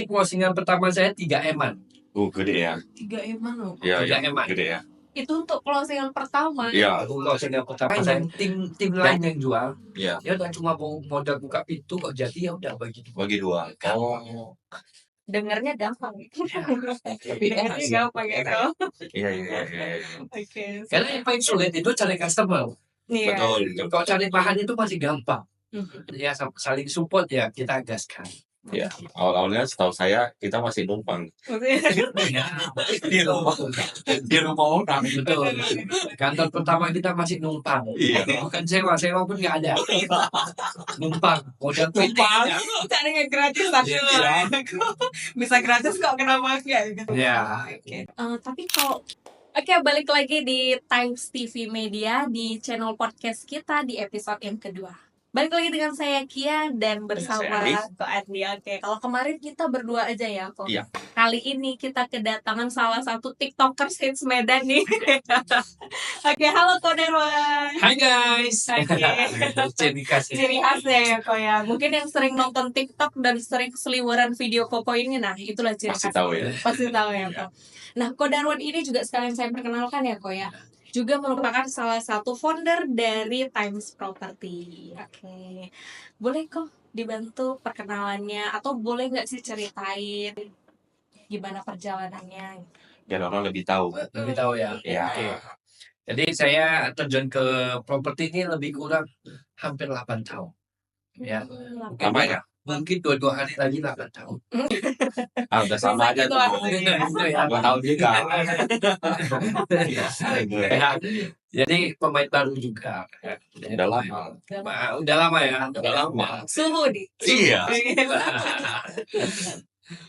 Closing pertama saya 3M-an. Gede ya. 3M loh. Iya, 3M-an. gede ya. Itu untuk closing pertama. Iya. Closing pertama saya tim lain yang jual. Iya. Ya udah cuma modal buka pintu kok jadi ya udah bagi 2. Oh. Dengarnya gampang. Tapi Dengarnya gampang ya. Iya. Oke. Karena yang paling sulit itu cari customer. Iya. Betul. Kalau cari bahan itu masih gampang. Ya saling support ya kita gaskan. Ya, awalnya setahu saya kita masih numpang. Di rumah orang. Betul. Kantor pertama kita masih numpang. Iya. Bukan sewa pun nggak ada. Numpang. Modal Numpang. Cari yang gratis tadi lah. Bisa gratis kok, kenapa enggak? Ya. Oke. Tapi kalau balik lagi di Times TV Media di channel podcast kita di episode yang kedua. Balik lagi dengan saya Kia dan bersama Ko Andi. Oke, kalau kemarin kita berdua aja ya Ko. Iya. Kali ini kita kedatangan salah satu TikTokers hits Medan nih. Oke, halo Ko Darwan. Hai guys. Ciri khasnya ya Ko ya. Mungkin yang sering nonton TikTok dan sering seliweran video Koko ini, nah itulah ciri khasnya. Pasti tahu ya Ko. Nah, Ko Darwan ini juga sekalian saya perkenalkan ya Ko ya. Juga merupakan salah satu founder dari Times Property. Oke. Boleh kok dibantu perkenalannya atau boleh nggak sih ceritain gimana perjalanannya? Biar orang lebih tahu. Lebih tahu ya. Iya. Oke. Jadi saya terjun ke properti ini lebih kurang hampir 8 tahun. Ya. Lama ya? Mungkin 2 hari lagi 8 tahun. Udah sama aja tuh. Ya. 2 tahun juga. Jadi pemain baru juga. Udah lama. Udah lama ya. Udah lama. Suhu nih. Iya.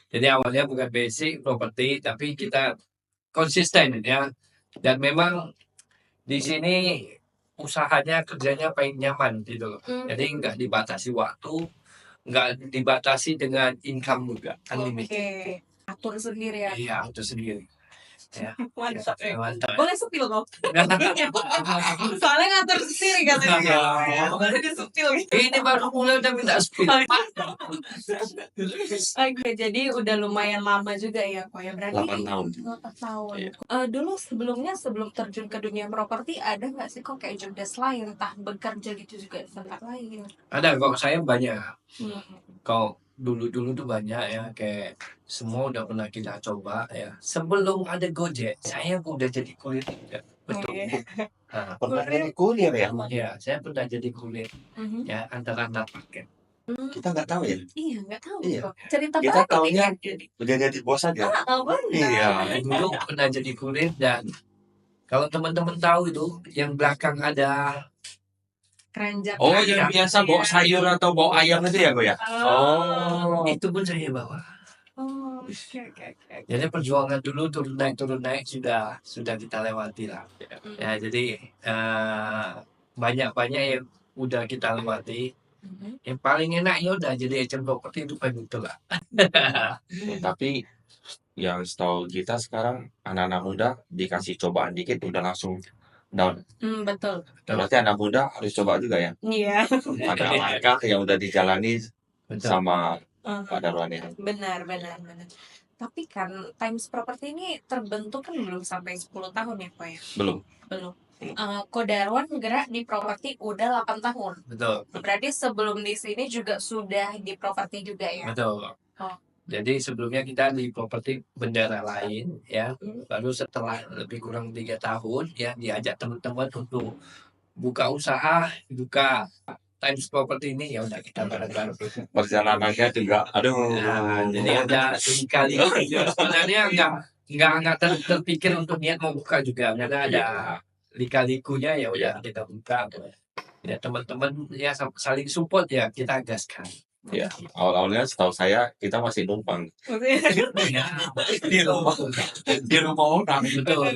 Jadi awalnya bukan basic properti, tapi kita konsisten ya. Dan memang di sini usahanya kerjanya paling nyaman gitu. Jadi nggak dibatasi waktu, nggak dibatasi dengan income juga. Oke. Atur sendiri ya. Iya, atur sendiri. Ya. Mantap. Mantap. Boleh sepil kok. Soalnya ngatur sendiri katanya. Boleh disepil. Ini baru mulai udah minta spill. Oke, jadi udah lumayan lama juga ya kok ya, berarti 8 tahun. 8 tahun. Iya. Dulu sebelum terjun ke dunia properti ada nggak sih kok kayak jobdesk lain, entah bekerja gitu juga di tempat lain? Ada kok, saya banyak. Hmm. Kok dulu tuh banyak ya, kayak semua udah pernah kita coba ya. Sebelum ada Gojek, saya udah jadi kurir juga. Betul. Nah, Pernah jadi kurir ya? ya, saya pernah jadi kurir ya antar paket. Kita nggak tahu ya. Iya, nggak tahu Iya. kok. Cerita Kita baru taunya nih. udah jadi bos aja. Benar. Iya. Dulu pernah jadi kurir, dan kalau teman-teman tahu itu yang belakang ada Keranjang. Oh, yang biasa bawa sayur atau bawa ayam itu ya, Go ya? Oh. itu pun saya bawa. Oh, oke. Jadi perjuangan dulu turun naik sudah kita lewati lah. Ya, jadi banyak yang udah kita lewati. Yang paling enak ya udah jadi agent properti itu paling betul lah. Tapi yang setahu kita sekarang anak-anak muda dikasih cobaan dikit udah langsung down. Betul. Berarti anak muda harus coba juga ya. Iya. Ada langkah yang udah dijalani Betul. sama Pak Darwan ya. Benar. Tapi kan Times Property ini terbentuk kan belum sampai 10 tahun ya Pak ya? Belum. Ko Darwan gerak di properti udah 8 tahun. Betul. Berarti sebelum di sini juga sudah di properti juga ya? Betul. Oh. Jadi sebelumnya kita di properti bendera lain ya. Baru setelah lebih kurang 3 tahun ya diajak teman-teman untuk buka usaha, buka Times Property ini, ya udah kita bareng-bareng. Perjalanannya juga aduh. Nah, jadi ada sekali sebenarnya nggak terpikir untuk niat mau buka juga, karena ada lika-likunya ya udah kita buka. Ya teman-teman ya saling support ya kita gaskan. Ya, awalnya setahu saya kita masih numpang. Di rumah orang. Betul.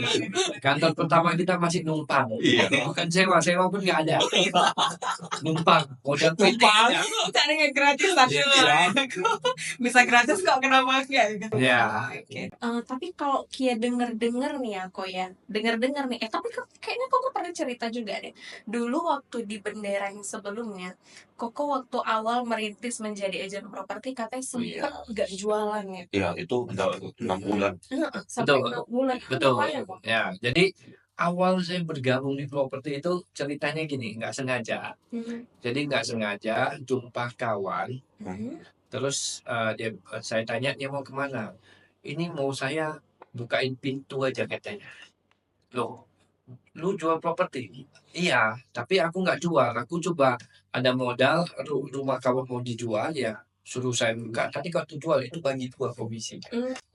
Kantor pertama kita masih numpang. Iya. Bukan sewa pun nggak ada. Numpang. Modal Numpang. Cari yang gratis tadi lah. Bisa gratis kok, kenapa enggak? Ya. Oke. Tapi kalau Kia denger nih ya, Ko ya. Denger nih. Tapi kayaknya Koko pernah cerita juga deh. Dulu waktu di bendera yang sebelumnya, Koko waktu awal merintis menjadi agent properti katanya Iya. sempat nggak jualan ya. Iya, itu udah 6 bulan. Sampai Betul. 6 bulan. Itu Betul. gimana, Kok? Ya, jadi awal saya bergabung di properti itu ceritanya gini, nggak sengaja. Jadi nggak sengaja jumpa kawan, terus saya tanya dia mau kemana. Ini mau saya bukain pintu aja katanya. Loh, lu jual properti? Iya, tapi aku nggak jual. Aku coba ada modal, rumah kawan mau dijual ya suruh saya buka. Tadi kalau jual itu bagi 2 komisi.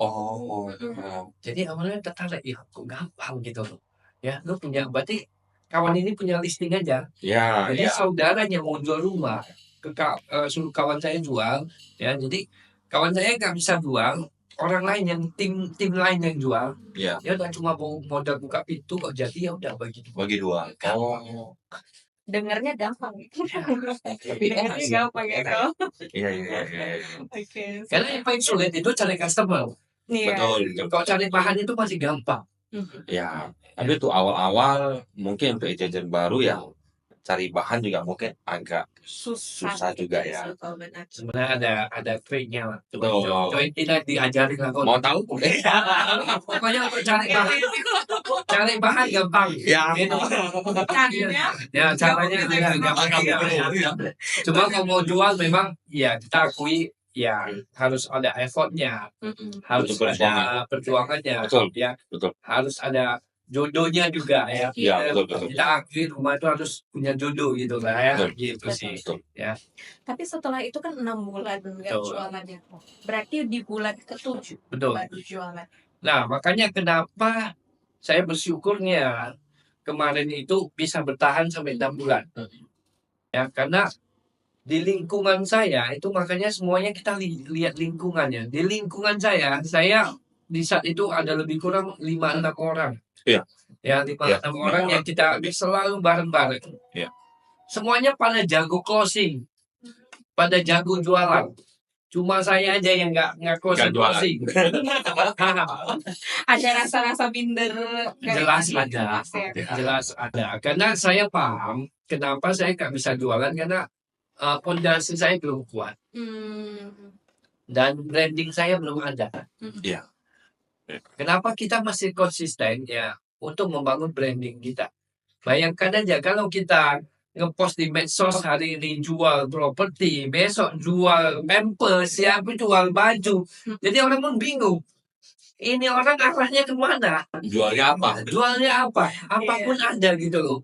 Oh. Jadi awalnya tertarik, ya kok gampang gitu loh. Ya, lu punya, berarti kawan ini punya listing aja. Ya, Jadi ya. saudaranya mau jual rumah, suruh kawan saya jual. Ya, jadi kawan saya nggak bisa jual, orang lain yang tim lain yang jual. Ya. Dia udah cuma mau modal buka pintu kok jadi ya udah bagi 2. Bagi 2. Oh. Dengarnya gampang. Tapi enak Dengarnya sih. gampang ya, Enak. Kak. Iya. Oke. Karena yang paling sulit itu cari customer. Iya. Betul. Kalau cari bahan itu masih gampang. Ya, tapi itu awal-awal mungkin untuk agent baru ya cari bahan juga mungkin agak susah juga ya. Benar. Sebenarnya ada triknya lah. Betul. Coba tidak diajarin lah. Mau tahu? Pokoknya untuk cari bahan gampang. Ya. Gitu. Caranya? Ya caranya gampang. Cuma kalau mau jual memang ya kita akui ya harus ada effortnya, harus Betul, ada perjuangannya, Betul. ya Betul. harus ada jodohnya juga ya. Iya, betul. Kita akui rumah itu harus punya jodoh gitu lah ya. Betul. Gitu sih. Betul. Tapi setelah itu kan 6 bulan nggak Betul. jualannya. Berarti di bulan ke-7 Betul. baru jualan. Nah, makanya kenapa saya bersyukurnya kemarin itu bisa bertahan sampai 6 bulan. Ya, karena di lingkungan saya itu makanya semuanya kita lihat lingkungannya. Di lingkungan saya di saat itu ada lebih kurang 5-6 orang. Iya. Ya, 5-6 orang yang kita selalu bareng-bareng. Iya. Semuanya pada jago closing. Pada jago jualan. Cuma saya aja yang nggak closing. Ada rasa-rasa minder. Jelas ada. Ya. Jelas ada. Karena saya paham kenapa saya nggak bisa jualan karena pondasi saya belum kuat dan branding saya belum ada. Iya. Kenapa kita masih konsisten ya untuk membangun branding kita? Bayangkan aja kalau kita ngepost di medsos hari ini jual properti, besok jual pampers, siapa jual baju. Jadi orang pun bingung. Ini orang arahnya kemana? Jualnya apa? Jualnya apa? Apapun ada gitu loh.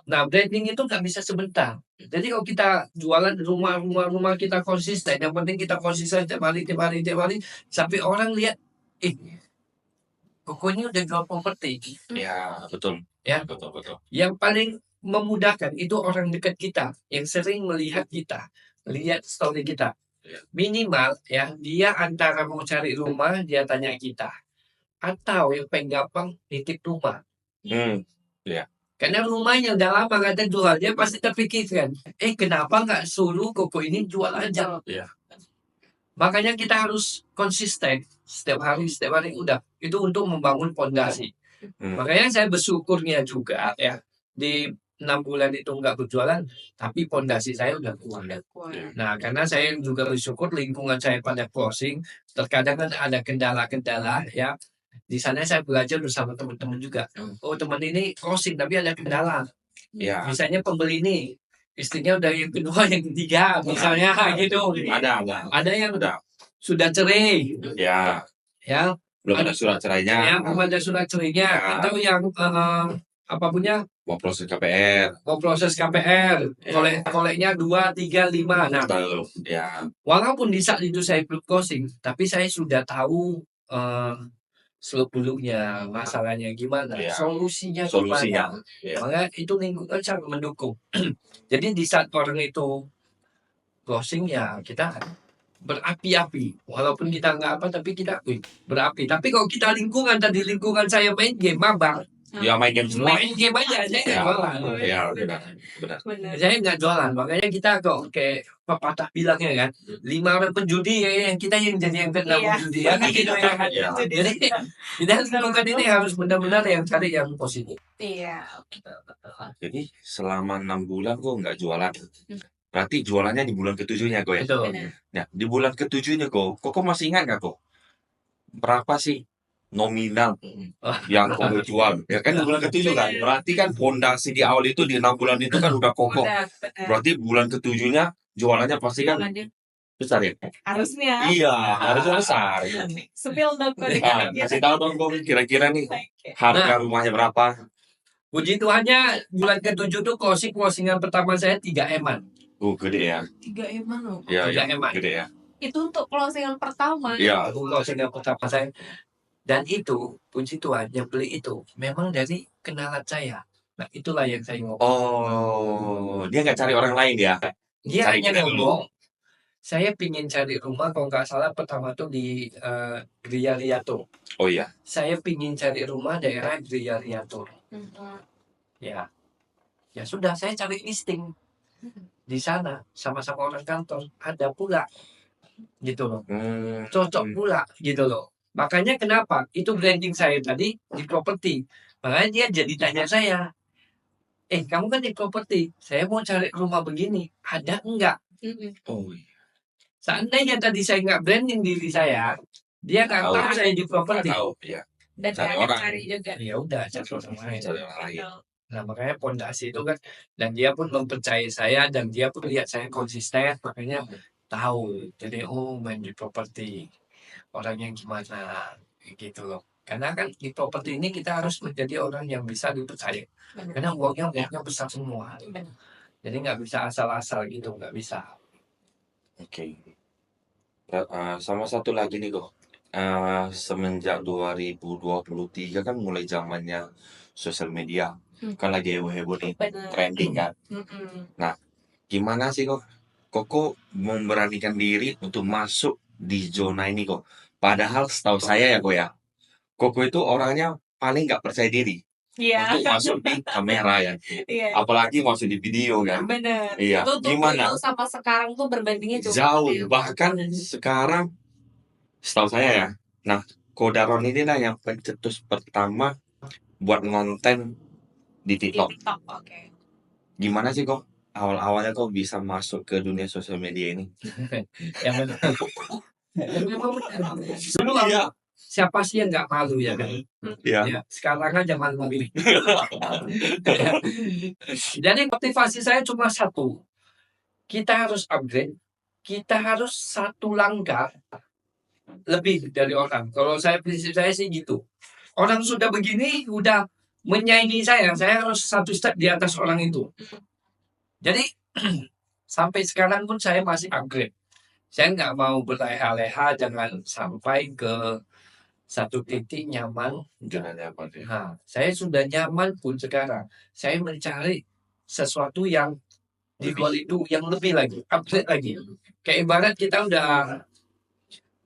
Nah, branding itu nggak bisa sebentar. Jadi kalau kita jualan rumah kita konsisten, yang penting kita konsisten tiap hari, sampai orang lihat, Koko ini udah jual properti. Ya, betul. Ya. Betul. Yang paling memudahkan itu orang dekat kita, yang sering melihat kita, lihat story kita. Minimal ya dia antara mau cari rumah dia tanya kita, atau yang paling gampang nitip rumah. Karena rumahnya udah lama nggak ada jual, dia pasti terpikirkan, kenapa nggak suruh Koko ini jual aja? Iya. Makanya kita harus konsisten setiap hari udah itu untuk membangun fondasi. Makanya saya bersyukurnya juga ya di 6 bulan itu nggak berjualan, tapi fondasi saya udah kuat. Nah, karena saya juga bersyukur lingkungan saya pada closing, terkadang kan ada kendala-kendala ya. Di sana saya belajar bersama teman-teman juga. Oh, teman ini closing tapi ada kendala. Ya. Misalnya pembeli ini istrinya udah yang kedua, yang ketiga, misalnya gitu. Ada yang sudah cerai. Ya. Belum ada surat cerainya. Ya, belum ada surat cerainya. Ya. Atau yang punya Mau proses KPR. koleknya 2, 3, 5. Nah, Ya. walaupun di saat itu saya belum closing, tapi saya sudah tahu seluk-beluknya, masalahnya gimana, Ya. solusinya. Ya. Maka itu lingkungan sangat mendukung. Jadi di saat orang itu closing ya kita berapi-api. Walaupun kita nggak apa, tapi kita berapi. Tapi kalau kita lingkungan saya main game mabar. Ya main game semua. Main game aja, saya nggak jualan. Ya, benar. Saya nggak jualan, makanya kita kok kayak pepatah bilangnya kan, 5 orang penjudi ya, kita yang jadi yang kena penjudi ya. Gitu ya. Jadi kita lingkungan ini harus benar-benar yang cari yang positif. Iya. Jadi selama 6 bulan kok nggak jualan. Berarti jualannya di bulan ke-7-nya kok ya? Betul. Benar. Nah, di bulan ke-7-nya kok masih ingat nggak kok? Berapa sih nominal yang kok jual? Ya kan di bulan ke-7 kan? Berarti kan fondasi di awal itu di 6 bulan itu kan udah kokoh. Benar, benar. Berarti bulan ke-7-nya jualannya pasti kan Jualannya besar ya? harusnya Iya, harusnya besar. spill dong kok Nah, kasih tahu dong kok kira-kira nih harga rumahnya berapa? Puji Tuhannya bulan ke-7 tuh closingan pertama saya 3 eman. Gede ya. 3 emang loh. Iya, Tiga iya, eman. gede ya. Itu untuk closingan pertama. Iya. Closingan pertama saya. Dan itu puji Tuhan yang beli itu memang dari kenalan saya. Nah itulah yang saya ngomong. Oh, dia nggak cari orang lain ya? Dia Cari hanya kita dulu. ngomong, saya pingin cari rumah kalau nggak salah pertama tuh di Gria Liato. Oh iya. Saya pingin cari rumah daerah Gria Liato. Mhm. Ya, ya sudah saya cari listing di sana sama-sama orang kantor ada pula gitu loh, cocok pula gitu loh. Makanya kenapa itu branding saya tadi di properti. Makanya dia jadi tanya saya, kamu kan di properti, saya mau cari rumah begini, ada enggak? Mhm. Oh iya. Seandainya tadi saya nggak branding diri saya, dia nggak Tahu. tahu saya di properti. Tahu, ya. Dan Cari nggak ada orang. cari juga. Ya udah cari orang lain. Cari orang lain. Nah makanya pondasi itu kan, dan dia pun mempercayai saya dan dia pun lihat saya konsisten, makanya tahu. Jadi main di properti orangnya gimana gitu loh. Karena kan di properti ini kita harus menjadi orang yang bisa dipercaya. Benar. Karena uangnya besar semua. Benar. Jadi nggak bisa asal-asal gitu, nggak bisa. Oke. Sama satu lagi nih kok. Semenjak 2023 kan mulai zamannya sosial media. Kan lagi heboh-heboh nih, Benar. trending kan. Mhm. Gimana sih kok? Kok memberanikan diri untuk masuk di zona ini kok? Padahal setahu saya ya kok ya, Koko itu orangnya paling nggak percaya diri Iya. untuk masuk di kamera ya. Iya. Apalagi masuk di video kan. Benar. Iya. Itu tuh Gimana? dulu sama sekarang tuh berbandingnya Jauh. Bahkan sekarang setahu saya ya. Nah, Kodaron inilah yang pencetus pertama buat konten di di TikTok. TikTok. Oke. Gimana sih kok awal-awalnya kok bisa masuk ke dunia sosial media ini? Yang memang benar. Dulu Iya. siapa sih yang nggak malu ya kan? Iya. Ya, sekarang aja malu ini. Jadi motivasi saya cuma satu. Kita harus upgrade. Kita harus satu langkah lebih dari orang. Kalau saya prinsip saya sih gitu. Orang sudah begini, udah menyaingi saya harus satu step di atas orang itu. Jadi sampai sekarang pun saya masih upgrade. Saya nggak mau berleha-leha, jangan sampai ke satu titik nyaman. Jangan apa deh. Nah, saya sudah nyaman pun sekarang. Saya mencari sesuatu yang di luar itu yang lebih lagi, upgrade lagi. Kayak ibarat kita udah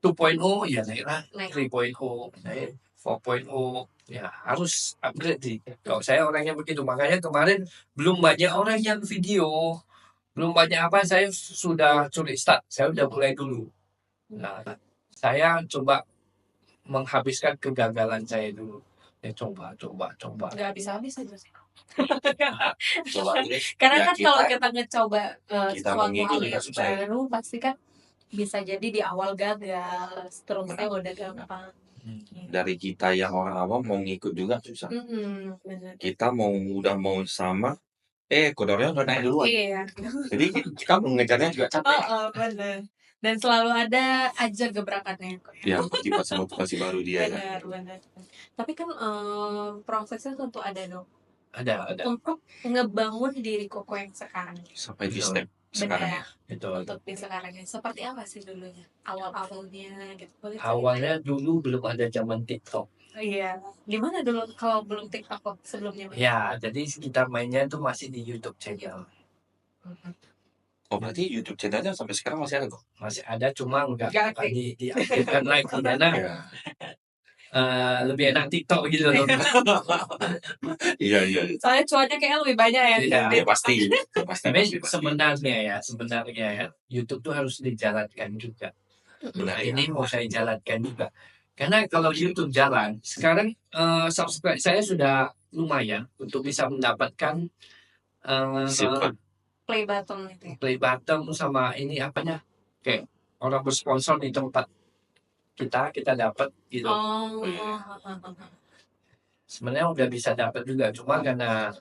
2.0 ya naiklah 3.0, naik 4.0 ya harus upgrade sih. Kalau saya orangnya begitu, makanya kemarin belum banyak orang yang video, belum banyak apa, saya sudah curi start, saya udah mulai dulu. Nah, saya coba menghabiskan kegagalan saya dulu. Coba. Nggak habis-habis aja sih. Coba Karena ya, kan kalau kita ngecoba kita sesuatu hal mengikuti yang susah ya. baru, pasti kan bisa jadi di awal gagal, seterusnya udah gampang. Dari kita yang orang awam mau ngikut juga susah. Benar. Kita udah mau sama, kodornya udah naik duluan. Iya. Jadi kita mengejarnya juga capek. Benar. Dan selalu ada aja gebrakannya. Ya, motivasi baru dia ya. Benar. Tapi kan prosesnya tentu ada dong. Ada. Untuk ngebangun diri Koko yang sekarang. Sampai di step sekarang ya. Benar. Untuk di sekarangnya. Seperti apa sih dulunya? Awal-awalnya gitu. Boleh cerita? Awalnya dulu belum ada zaman TikTok. Iya. Di mana dulu kalau belum TikTok kok sebelumnya? Ya, jadi kita mainnya itu masih di YouTube channel. Oh, berarti YouTube channelnya sampai sekarang masih ada kok? Masih ada, cuma nggak Nggak diaktifkan lagi karena Iya. lebih enak TikTok gitu loh. Iya. Soalnya cuannya kayaknya lebih banyak ya. Iya. Ya pasti. Tapi sebenarnya ya YouTube tuh harus dijalankan juga. Nah, ini mau saya jalankan juga. Karena kalau YouTube jalan, sekarang subscribe saya sudah lumayan untuk bisa mendapatkan Super. play button itu ya? play button sama ini apanya kayak orang bersponsor di tempat kita dapat gitu. Oh, Sebenarnya udah bisa dapat juga, cuma karena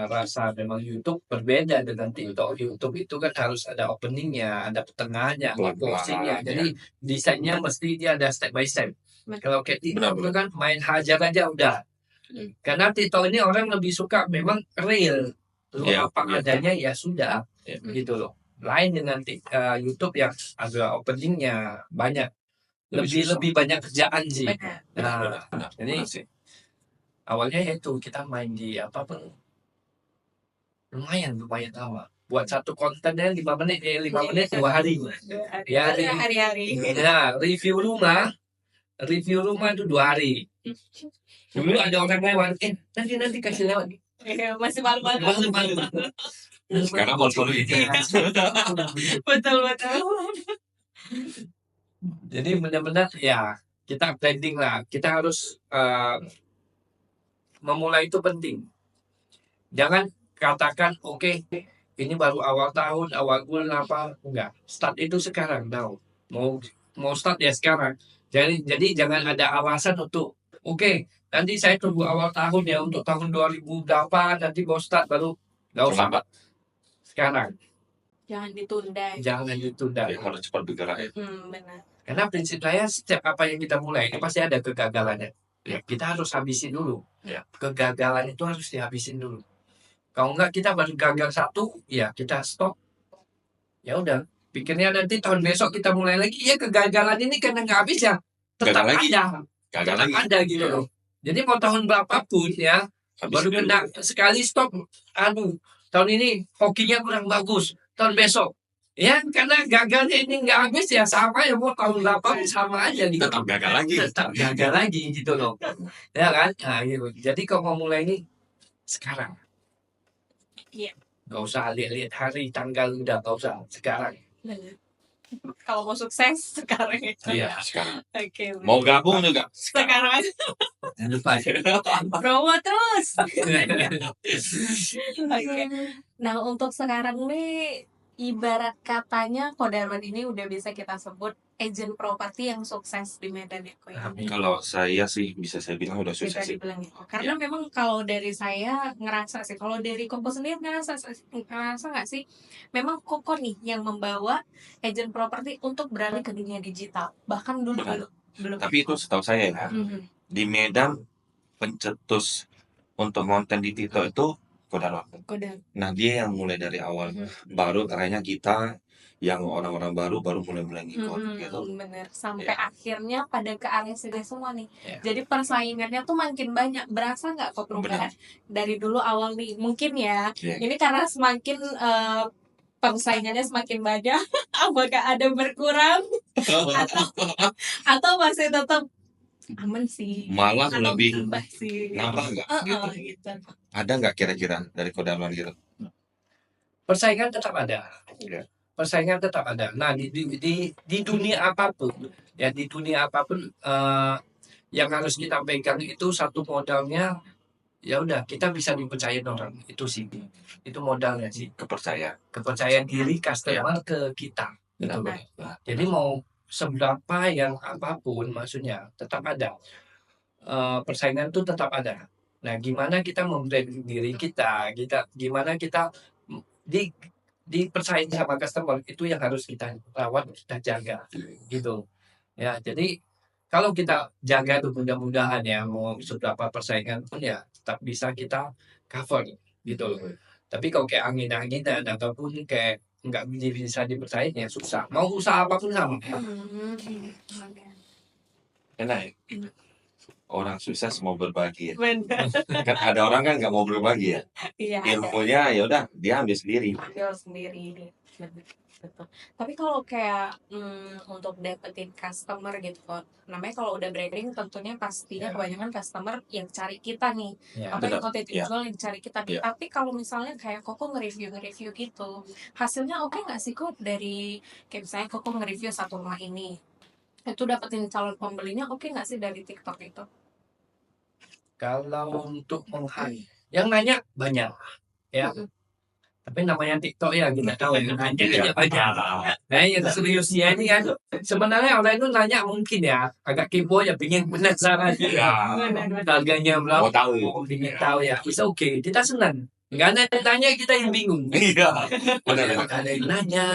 rasa memang YouTube berbeda dengan TikTok. YouTube itu kan harus ada openingnya, ada pertengahannya, ada closingnya. Jadi desainnya mesti dia ada step by step. Kalau kayak TikTok itu kan main hajar aja udah. Karena TikTok ini orang lebih suka memang real, lu apa adanya ya sudah, gitu loh. Lain dengan YouTube yang ada openingnya banyak, lebih banyak kerjaan sih. Nah, jadi awalnya itu kita main di apa pun lumayan lama. Buat satu kontennya 5 menit 2 hari. Ya, hari-hari. Ya, review rumah itu 2 hari. Dulu ada orang lewat, nanti kasih lewat. Masih malu-malu. Sekarang mau selalu ini. Betul. Jadi benar-benar ya kita branding lah. Kita harus memulai itu penting. Jangan katakan oke, ini baru awal tahun, awal bulan apa, enggak. Start itu sekarang, mau start ya sekarang. Jadi jangan ada alasan untuk oke, nanti saya tunggu awal tahun ya untuk tahun 2008 nanti mau start baru enggak usah. Sekarang. Jangan ditunda. Ya, harus cepat bergerak ya. Benar. Karena prinsip saya setiap apa yang kita mulai ini pasti ada kegagalannya. Ya, kita harus habisin dulu. Ya, kegagalan itu harus dihabisin dulu. Kalau enggak kita baru gagal satu, ya kita stop. Ya udah, pikirnya nanti tahun besok kita mulai lagi. Ya kegagalan ini karena nggak habis ya, tetap ada gitu loh. Jadi mau tahun berapapun ya, baru kena sekali stop. Tahun ini hokinya kurang bagus. Tahun besok, ya karena gagalnya ini nggak habis ya sama ya mau tahun berapa sama aja gitu. Tetap gagal lagi gitu loh. Ya kan? Nah, gitu. Jadi kalau mau mulai ini sekarang. Iya. Gak usah lihat hari tanggal udah gak usah sekarang. Kalau mau sukses sekarang itu. Iya sekarang. Oke. Mau gabung juga Sekarang aja. Jangan lupa. Promo terus. Oke. Nah untuk sekarang nih ibarat katanya Kodarwan ini udah bisa kita sebut agent properti yang sukses di Medan ya Ko ya. Kalau saya sih bisa saya bilang udah Bisa sukses sih. dibilang ya. Karena memang kalau dari saya ngerasa sih, kalau dari Koko sendiri ngerasa nggak sih, memang Koko nih yang membawa agent properti untuk beralih ke dunia digital. Bahkan dulu belum. Tapi itu setahu saya ya, di Medan pencetus untuk konten di TikTok itu Kodarwan. Nah dia yang mulai dari awal, baru akhirnya kita yang orang-orang baru mulai ngikut gitu. Bener, sampai akhirnya pada ke area situ semua nih. Jadi persaingannya tuh makin banyak. Berasa nggak kok perubahan dari dulu awal nih? Mungkin ya. Ini karena semakin persaingannya semakin banyak, apakah ada berkurang atau masih tetap aman sih? Malah lebih nambah nggak? Gitu. Ada nggak kira-kira dari Kodarwan gitu? Persaingan tetap ada. Persaingan tetap ada. Nah di dunia apapun ya yang harus kita pegang itu satu modalnya ya udah kita bisa dipercaya orang itu sih, itu modalnya sih, kepercayaan diri customer ke kita gitu. Jadi mau seberapa yang apapun maksudnya tetap ada persaingan itu tetap ada. Nah gimana kita membranding diri kita gimana kita dipercaya sama customer itu yang harus kita rawat, kita jaga gitu ya. Jadi kalau kita jaga itu mudah-mudahan ya mau seberapa persaingan pun ya tetap bisa kita cover gitu loh. Tapi kalau kayak angin-anginan ataupun kayak nggak bisa dipercaya ya susah, mau usaha apapun sama. Enak ya? Orang sukses mau berbagi ya. Kan ada orang kan nggak mau berbagi ya. Ilmunya ya udah dia ambil sendiri. Betul. Tapi kalau kayak untuk dapetin customer gitu kok, namanya kalau udah branding tentunya pastinya kebanyakan customer yang cari kita nih, atau yang konten dijual yang cari kita nih. Tapi kalau misalnya kayak Koko nge-review gitu, hasilnya oke nggak sih kok dari kayak misalnya Koko nge-review satu rumah ini, itu dapetin calon pembelinya oke nggak sih dari TikTok itu? Kalau untuk yang nanya banyak ya. Tapi namanya TikTok ya kita tahu ya, nanya banyak. Nah yang seriusnya ini kan sebenarnya orang itu nanya mungkin ya agak kepo ya, pengen penasaran ya. Harganya berapa? Mau tahu. Pengen tahu ya. Bisa oke, kita senang. Nggak ada yang tanya kita yang bingung. Iya. Benar. Ada yang nanya,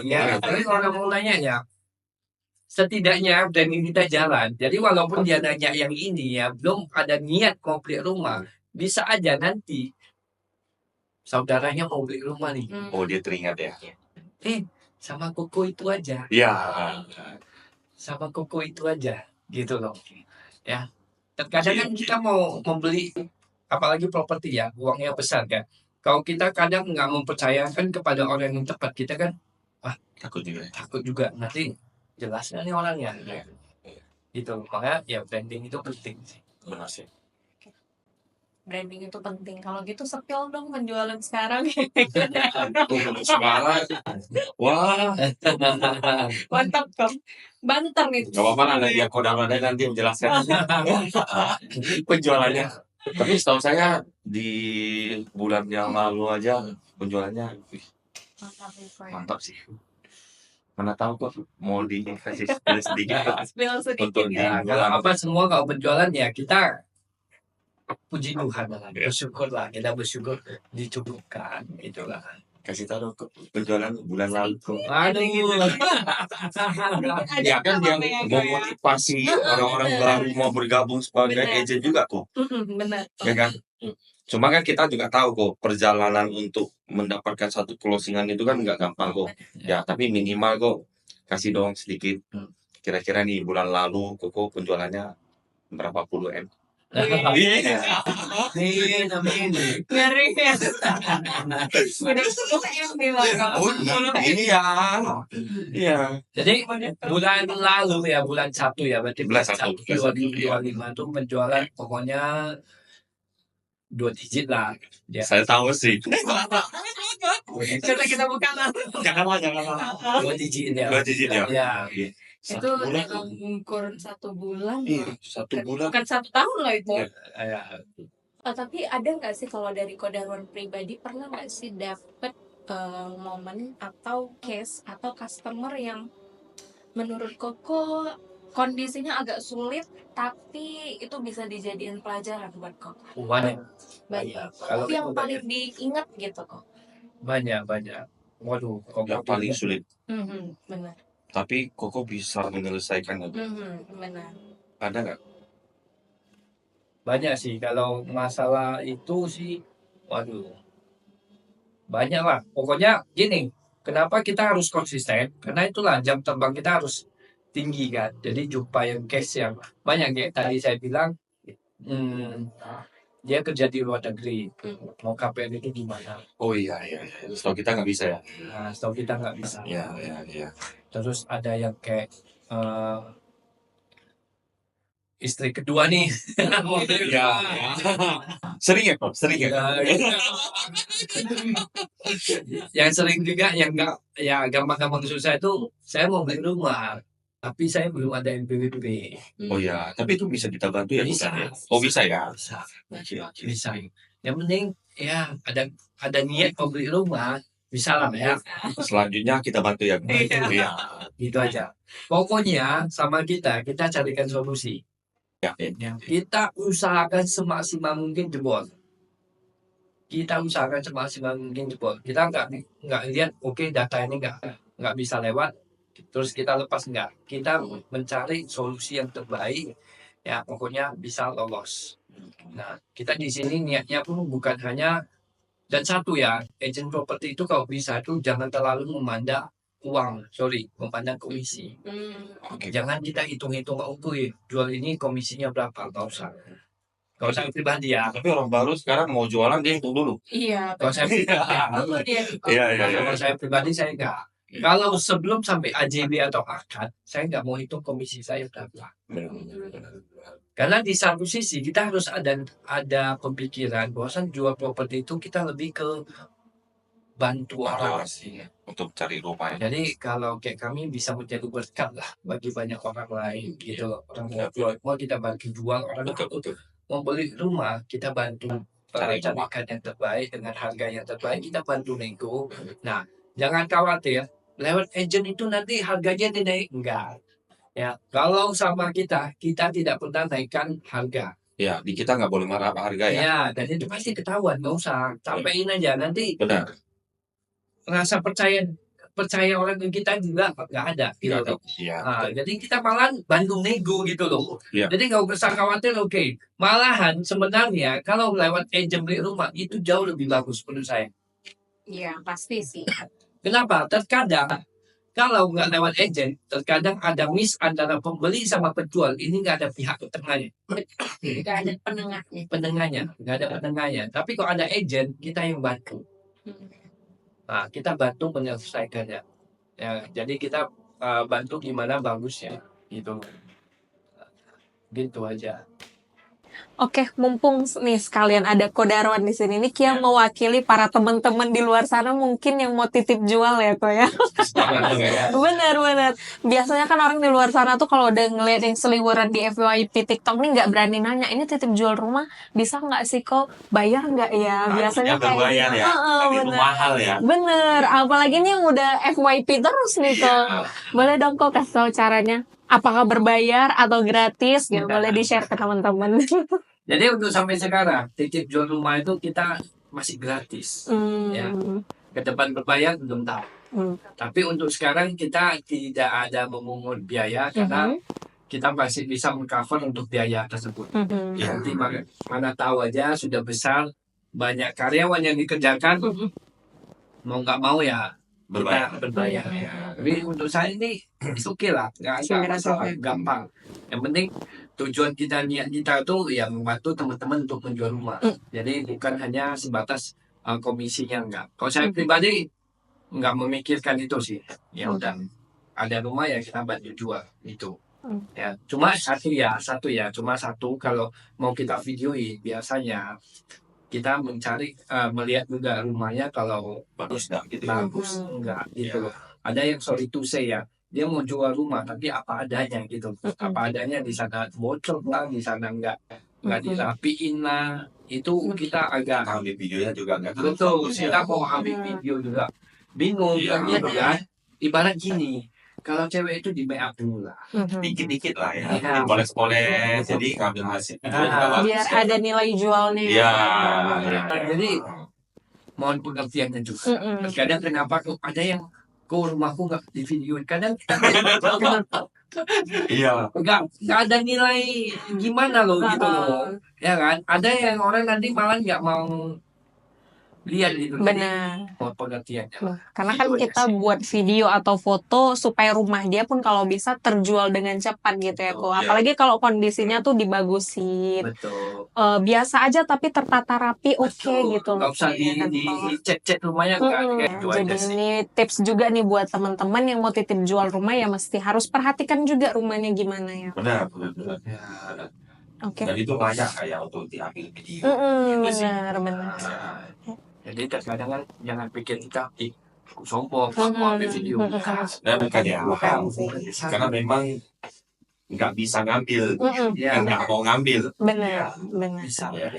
ya. Tapi kalau orang mau nanya ya, setidaknya branding kita jalan. Jadi walaupun dia nanya yang ini ya, belum ada niat mau beli rumah, bisa aja nanti saudaranya mau beli rumah nih. Oh, dia teringat ya. Sama Koko itu aja. Iya. Sama Koko itu aja. Gitu loh. Ya. Terkadang kan kita mau membeli, apalagi properti ya, uangnya besar kan. Kalau kita kadang nggak mempercayakan kepada orang yang tepat, kita kan Takut juga. takut juga. Nanti jelas nggak nih orangnya. Gitu. Makanya ya branding itu penting sih. Benar sih. Branding itu penting. Kalau gitu spill dong penjualan sekarang. Sekarang, wah, Mantap kok. Banter nih. gak apa-apa lah, nanti aku ada nanti menjelaskan penjualannya. Tapi setahu saya di bulan yang lalu aja penjualannya wih, mantap sih. Mana tahu kok mau dikasih sedikit Spill sedikit untuk ya. Ya, kalau apa semua kalau penjualan ya kita puji Tuhan lah, bersyukur lah, kita bersyukur dicukupkan itulah. kasih tahu kok penjualan bulan lalu kok. Aduh, Ya kan yang memotivasi orang-orang baru mau bergabung sebagai Benar. agent juga kok, Benar. ya kan? Cuma kan kita juga tahu kok perjalanan untuk mendapatkan satu closingan itu kan nggak gampang kok. Ya tapi minimal kok kasih dong sedikit. Kira-kira nih bulan lalu kok penjualannya berapa puluh M? amin, amin. Ngeri ya. Udah 10 M nih Bang. Oh, ini ya. Iya. Jadi bulan lalu ya, bulan 1 ya, berarti Bulan bulan 1 1. 2025 itu penjualan pokoknya 2 digit lah. Ya. Saya tahu sih. Kita buka lah. Janganlah. 2 digit ya. 2 digit ya. Ya. Itu Satu bulan. kurang 1 bulan. Iya, 1 bulan. Bukan 1 tahun lah itu. Ya. Tapi ada nggak sih kalau dari Kodarwan pribadi pernah nggak sih dapet momen atau case atau customer yang menurut Koko kondisinya agak sulit tapi itu bisa dijadiin pelajaran buat Koko? Banyak. Banyak. Kalau Tapi yang paling diingat gitu kok. banyak. Waduh, kok Yang paling sulit. Benar. Tapi Koko bisa menyelesaikan itu. Benar. Ada nggak? banyak sih kalau masalah itu sih. Waduh. Banyak lah. Pokoknya gini, kenapa kita harus konsisten? Karena itulah jam terbang kita harus tinggi kan. Jadi jumpa yang case yang banyak kayak tadi saya bilang, dia kerja di luar negeri, mau KPR itu gimana? Oh iya. Setahu kita nggak bisa ya. Nah, setahu kita nggak bisa. Iya. Terus ada yang kayak istri kedua nih. Iya. Sering ya kok, sering ya. Yang sering juga yang nggak ya gampang-gampang susah itu saya mau beli rumah tapi saya belum ada NPWP. Oh iya, tapi itu bisa kita bantu ya, Bisa. bukan ya? Oh bisa ya. Oke. Bisa. Yang penting ya ada niat mau beli rumah bisa lah ya. Selanjutnya kita bantu ya. Iya. Gitu aja. Pokoknya sama kita carikan solusi. Ya. Kita usahakan semaksimal mungkin jebol. Kita usahakan semaksimal mungkin jebol. Kita nggak lihat oke data ini nggak bisa lewat terus kita lepas, enggak. Kita mencari solusi yang terbaik ya pokoknya bisa lolos. Nah kita di sini niatnya pun bukan hanya dan satu ya, agent properti itu kalau bisa itu jangan terlalu memandang memandang komisi. Jangan kita hitung-hitung jual ini komisinya berapa, nggak usah. Kalau saya pribadi ya. Tapi orang baru sekarang mau jualan dia hitung dulu. Iya. Kalau saya Iya. kalau saya pribadi saya enggak. Kalau sebelum sampai AJB atau akad, saya nggak mau hitung komisi saya berapa. Karena di satu sisi kita harus ada pemikiran bahwasan jual properti itu kita lebih ke bantu orang sih untuk cari rumah. Jadi kalau kayak kami bisa menjadi berkat lah bagi banyak orang lain gitu. Orang mau jual rumah kita bantu jual, orang mau beli rumah kita bantu carikan yang terbaik dengan harga yang terbaik, kita bantu nego. Nah, jangan khawatir lewat agent itu nanti harganya dinaik, enggak. Ya, kalau sama kita tidak pernah naikkan harga. Ya, di kita nggak boleh marah harga ya. Ya, dan itu pasti ketahuan, nggak usah sampein aja nanti Benar. rasa percaya orang ke kita juga nggak ada gitu Nggak loh. ada. Iya. Nah, jadi kita malah bantu nego gitu loh. Iya. Jadi nggak usah khawatir, oke. Malahan sebenarnya kalau lewat agent beli rumah itu jauh lebih bagus menurut saya. Iya, pasti sih. Kenapa? Terkadang kalau nggak lewat agent, terkadang ada miss antara pembeli sama penjual. Ini nggak ada pihak tengahnya, Nggak ada penengahnya. nggak ada penengahnya. Tapi kalau ada agent, kita yang bantu. Nah, kita bantu menyelesaikannya. Ya, jadi kita bantu gimana bagusnya, gitu. Gitu aja. Oke, mumpung nih sekalian ada Kodarwan di sini, nih Kia mewakili para teman-teman di luar sana mungkin yang mau titip jual ya, Ko ya. Benar. Biasanya kan orang di luar sana tuh kalau udah ngeliat yang seliweran di FYP TikTok nih nggak berani nanya, ini titip jual rumah bisa nggak sih kok? Bayar nggak ya? Biasanya kayak berbayar ya. Tapi itu bener. mahal ya. Bener, apalagi nih yang udah FYP terus nih kok. Boleh dong kok kasih tahu caranya. Apakah berbayar atau gratis? Ya boleh di-share ke teman-teman. Jadi untuk sampai sekarang titip jual rumah itu kita masih gratis. Ya. Ke depan berbayar belum tahu. Tapi untuk sekarang kita tidak ada memungut biaya karena kita masih bisa mengcover untuk biaya tersebut. Ya, nanti mana tahu aja sudah besar, banyak karyawan yang dikerjakan, mau nggak mau ya berbayar. Tapi untuk saya ini oke lah, nggak ada masalah, gampang. Yang penting tujuan kita, niat kita tuh ya membantu teman-teman untuk menjual rumah. Jadi bukan hanya sebatas komisinya, enggak. Kalau saya pribadi nggak memikirkan itu sih. Ya udah, ada rumah ya kita bantu jual itu. Ya, cuma satu kalau mau kita videoin biasanya kita mencari melihat juga rumahnya kalau Bagus nggak gitu. bagus enggak gitu loh. Ada yang sorry to say ya, dia mau jual rumah tapi apa adanya gitu. Apa adanya di sana bocor lah, di sana enggak dirapiin lah. Itu kita agak Ambil videonya juga nggak betul. Kita mau ambil video juga bingung gitu kan. Ibarat gini, kalau cewek itu di make up dulu lah. Dikit-dikit lah ya. Iya. Poles-poles, jadi ngambil hasil. Biar ada nilai jualnya. Iya. Jadi mohon pengertiannya juga. Kadang kenapa kok ada yang kok rumahku nggak di videoin, kadang Iya. nggak ada nilai gimana loh gitu loh, ya kan? Ada yang orang nanti malah nggak mau lihat gitu. Benar. Mohon pengertiannya. Karena kan Itu aja kita sih. buat video atau foto supaya rumah dia pun kalau bisa terjual dengan cepat gitu ya, Ko. Betul, ya. Apalagi kalau kondisinya tuh dibagusin. Betul. Biasa aja tapi tertata rapi, oke Betul. gitu loh. Nggak usah dicet-cet rumahnya nggak kayak itu Jadi aja sih. ini tips juga nih buat teman-teman yang mau titip jual rumah ya mesti harus perhatikan juga rumahnya gimana ya. Benar. Ya. Oke. Dan itu banyak kayak untuk diambil video. Benar. Jadi terkadang kan jangan pikir kita aku sombong, aku ambil video. Dan bukan ya, karena memang nggak bisa ngambil, Ya, nggak mau ngambil. Benar. bisa ya.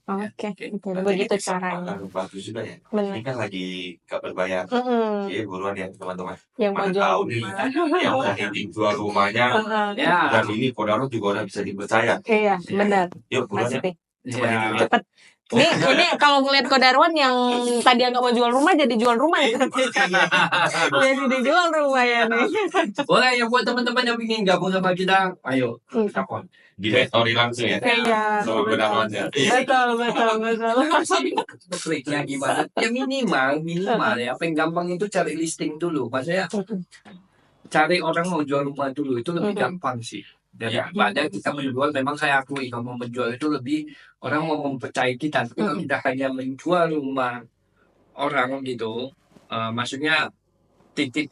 Oke, begitu caranya. Bagus juga ya. Benar. Ini kan lagi nggak berbayar. Jadi buruan ya teman-teman. Yang mau Mana jual tahu nih yang mau titip jual rumahnya. Ya. Dan ini Kodarwan juga udah bisa dipercaya. Iya, benar. Yuk buruan ya. Pasti. Ya. Cepet. Ini kalau ngeliat Kodarwan yang tadi nggak mau jual rumah jadi jual rumah ya. Jadi dijual rumah ya nih. Boleh ya buat teman-teman yang ingin gabung sama kita, ayo telepon. Directory langsung ya. Iya. Sama Kodarwannya. Betul. Triknya gimana? Ya minimal ya. Paling gampang itu cari listing dulu. Maksudnya cari orang mau jual rumah dulu itu lebih gampang sih. Daripada kita menjual, memang saya akui kalau mau menjual itu lebih orang mau mempercayai kita. Tapi kalau kita hanya menjual rumah orang gitu, maksudnya titip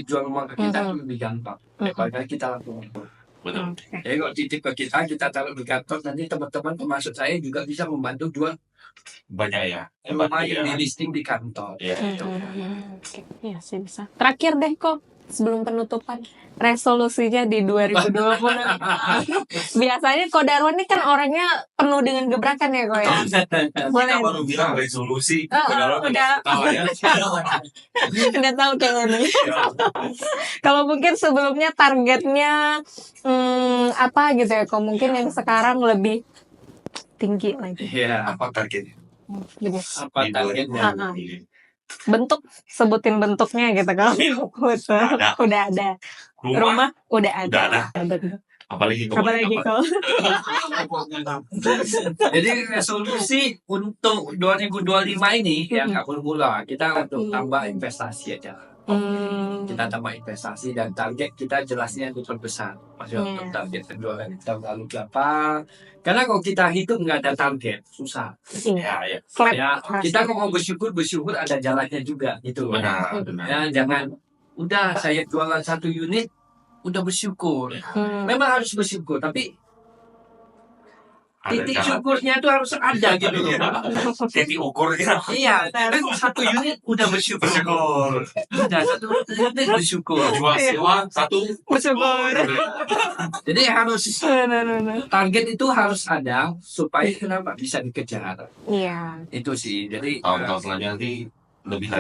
jual rumah ke kita itu lebih gampang daripada kita langsung. Betul. Jadi kalau titip ke kita taruh di kantor, nanti teman-teman termasuk saya juga bisa membantu jual Banyak ya. rumah yang di listing di kantor. Iya. Iya sih bisa. Terakhir deh kok, sebelum penutupan, resolusinya di 2020. Biasanya Ko Darwan ini kan orangnya penuh dengan gebrakan ya Ko ya. Boleh. Kita baru bilang resolusi. Udah Tahu ya. udah tahu kayaknya nih. Kalau mungkin sebelumnya targetnya apa gitu ya, Ko mungkin yang sekarang lebih tinggi lagi. Iya. Apa targetnya? Gitu. Apa targetnya? Bentuk, sebutin bentuknya gitu kalau betul. Ada. Udah ada. Rumah udah ada. Udah ada. Betul. Apalagi Apalagi Ko? Jadi resolusi untuk 2025 ini yang nggak bermula, kita untuk tambah investasi aja. Kita tambah investasi dan target kita jelasnya diperbesar. Maksudnya untuk target penjualan tahun lalu berapa? Karena kalau kita hitung nggak ada target, susah. Ya. Flat. Ya, kita kalau mau bersyukur ada jalannya juga gitu. Benar. Ya, jangan udah saya jualan 1 unit udah bersyukur. Memang harus bersyukur, tapi titik syukurnya itu harus ada gitu loh. Titik ukurnya. Iya, tapi kalau 1 unit udah bersyukur. Udah 1 unit bersyukur. Jual sewa 1 Bersyukur. Jadi harus Benar. target itu harus ada supaya kenapa bisa dikejar. Iya. Itu sih. Jadi tahun-tahun selanjutnya nanti lebih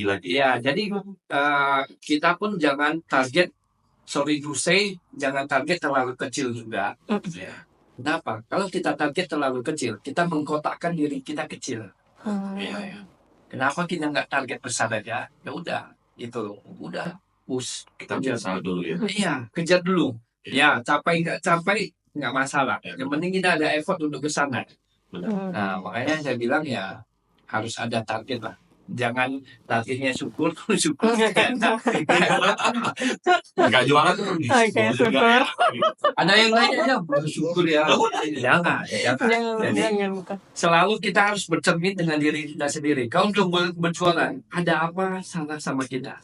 lagi. ya, jadi kita pun jangan target, sorry to say, jangan target terlalu kecil juga. Ya. Kenapa? Kalau kita target terlalu kecil, kita mengkotakkan diri kita kecil. Iya. Kenapa kita nggak target besar aja? Ya udah, itu udah push. Kita biasa dulu ya. Iya, kejar dulu. Ya, capai nggak capai nggak masalah. Yang penting kita ada effort untuk ke sana. Nah, makanya saya bilang ya harus ada target lah. Jangan targetnya syukur. Enggak jualan tuh. Oke, syukur. Ada yang lain aja bersyukur ya. Jangan. Jangan bukan. Selalu kita harus bercermin dengan diri kita sendiri. Kalau untuk berjualan, ada apa salah sama kita?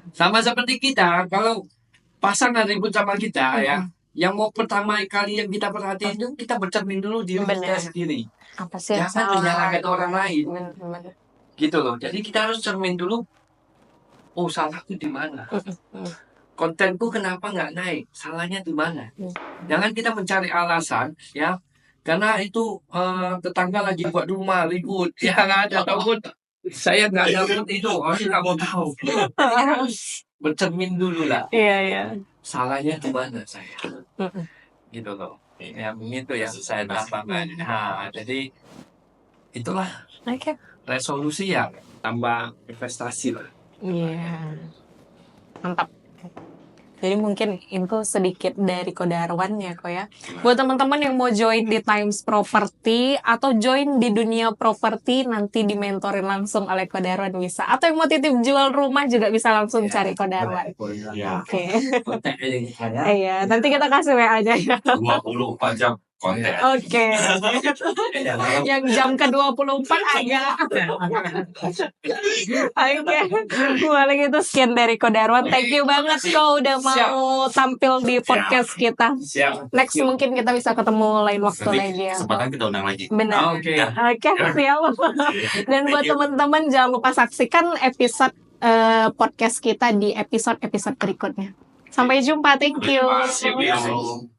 Sama seperti kita, kalau pasangan ribut sama kita ya, yang mau pertama kali yang kita perhatiin itu kita bercermin dulu diri kita sendiri. Apa sih yang Jangan salah? menyalahkan orang lain. Benar. Gitu loh. Jadi kita harus cermin dulu. Oh, salahku di mana? Kontenku kenapa nggak naik? Salahnya di mana? Jangan kita mencari alasan ya. Karena itu tetangga lagi buat rumah ribut. Ya nggak ada takut. Saya nggak ada mood itu. Orang nggak mau tahu. Harus bercermin dulu lah. Iya. Salahnya di mana saya? Gitu loh. Yang itu yang saya tambahkan. Nah, jadi itulah. Oke. Resolusi ya tambah investasi lah. Iya. Mantap. Jadi mungkin itu sedikit dari Ko Darwan ya Ko ya. Buat teman-teman yang mau join di Times Property atau join di dunia properti nanti dimentorin langsung oleh Ko Darwan bisa. Atau yang mau titip jual rumah juga bisa langsung cari Ko Darwan. Ya. Oke. Konten aja. Iya, nanti kita kasih WA aja ya. 24 jam konten. Oke. Yang jam ke-24 agak. Oke. Boleh gitu sekian dari Ko Darwan. Thank you banget Ko udah mau tampil di podcast kita. Siap. Next mungkin kita bisa ketemu lain waktu Nanti lagi ya. kesempatan kita undang lagi. Benar. Oke. Oke, siap. Dan buat teman-teman jangan lupa saksikan episode podcast kita di episode berikutnya. Sampai jumpa. Thank you. Terima kasih.